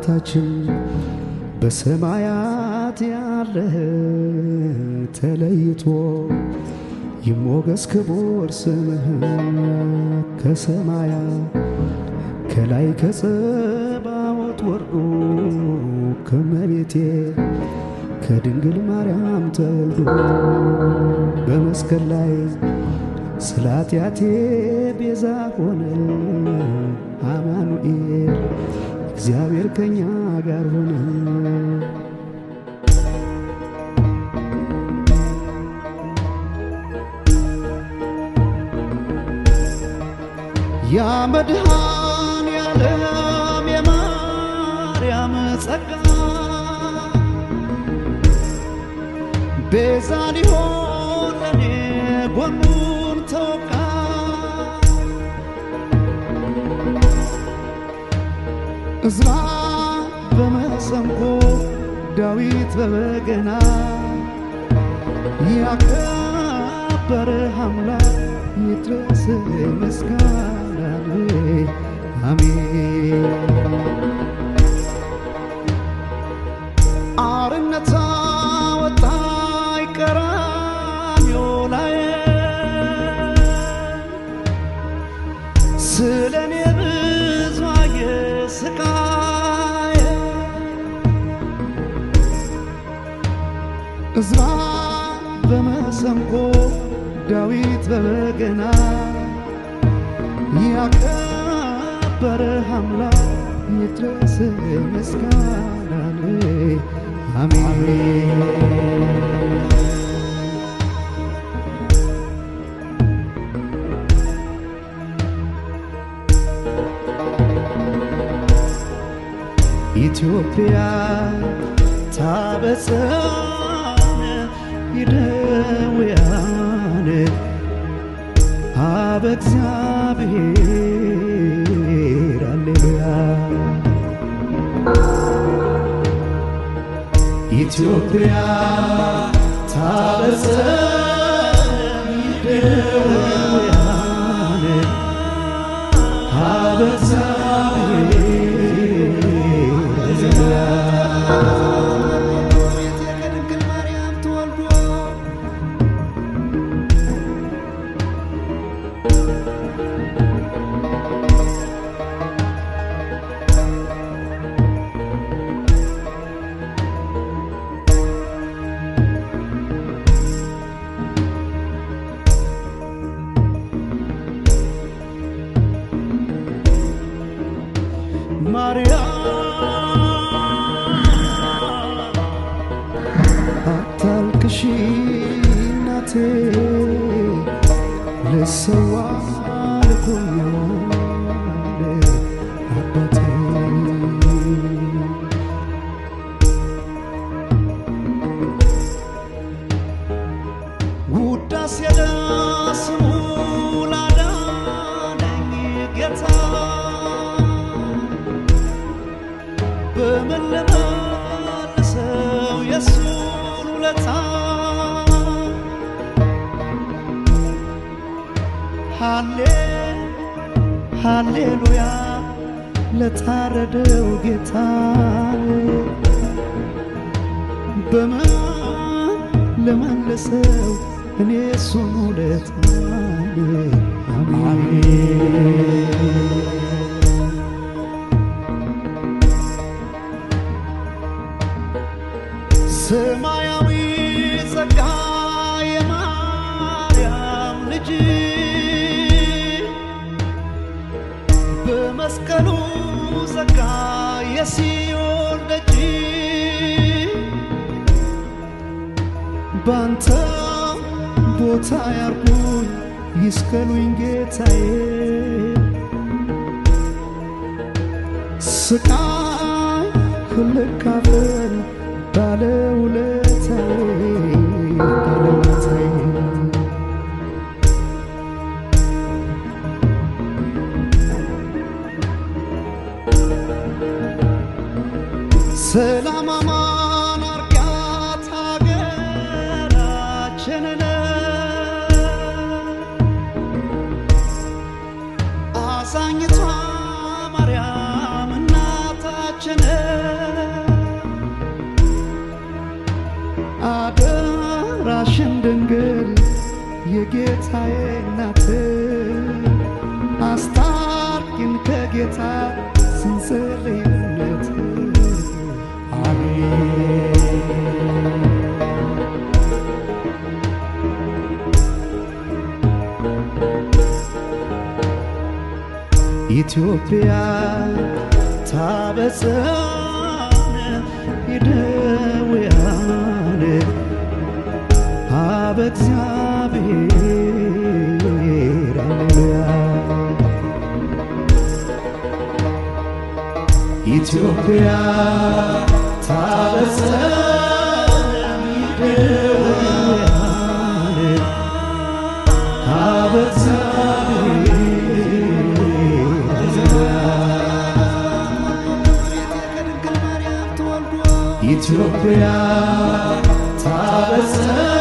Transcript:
አባታችን በሰማያት ያለ ተለይቶ ይሞገስ ክቡር ስምህ ከሰማያት ከላይ ከጸባዖት ወርዶ ከመቤቴ ከድንግል ማርያም ተወልዶ በመስቀል ላይ ስለ ኃጢአቴ ቤዛ ሆነ አማኑኤል እግዚአብሔር ከኛ ጋር ሆነ። ያ መድኃኔዓለም የማርያም ጸጋ ቤዛ ሊሆን ለኔ ጎኑን ተወጋ። ዕዝራ በመሰንቆ ዳዊት በበገና ያከበረህ አምላክ ይድረስ ምስጋናህ አሜን። አርነት አወጣኝ ቀራንዮ ላይ ስለኔ ብዙ አየ ስቃይ። ዕዝራ በመሰንቆ ዳዊት በበገና ያከበረህ አምላክ ይድረስ ምስጋናህ አሜን። ኢትዮጵያ ታበጽሐነ ይደውያነ አበ እግዚአብሔር ሃሌሉያ። ኢትዮጵያ ታበጽሐነ ይደውያነ አበ አታልቅሺ እናቴ ልሰዋ ልኮኛል አባቴ። ውዳሴ ለስሙ ላዳነኝ ጌታ በምን ልመልሰው የሱን ውለታ። ሃሌሉያ ለታረደው ጌታ በምን ልመልሰው እኔ የሱን ውለታ አሜን። ሰማያዊ ጸጋ የማርያም ልጅ በመስቀሉ ጸጋ የሲኦል ደጅ ባንተ ቦታ ያርጉኝ ይስቀሉኝ ጌታዬ። ስቃይ ልካፈል ባለውለታዬ ሰላም አማን አርጋት ሀገራችንን አዛኝቷ ማርያም እናታችን ጠራሽን ድንግል የጌታዬ እናት አስታርቂን ከጌታ ስንጸልይለት አሜን። ኢትዮጵያ ታበጽሐነ እደዊሃነ ሀበ እግዚአብሔር ሃሌሉያ። ኢትዮጵያ ታበጽሐነ እደዊሃነ ሀበ እግዚአብሔር ኢትዮጵያ ታበጽሐነ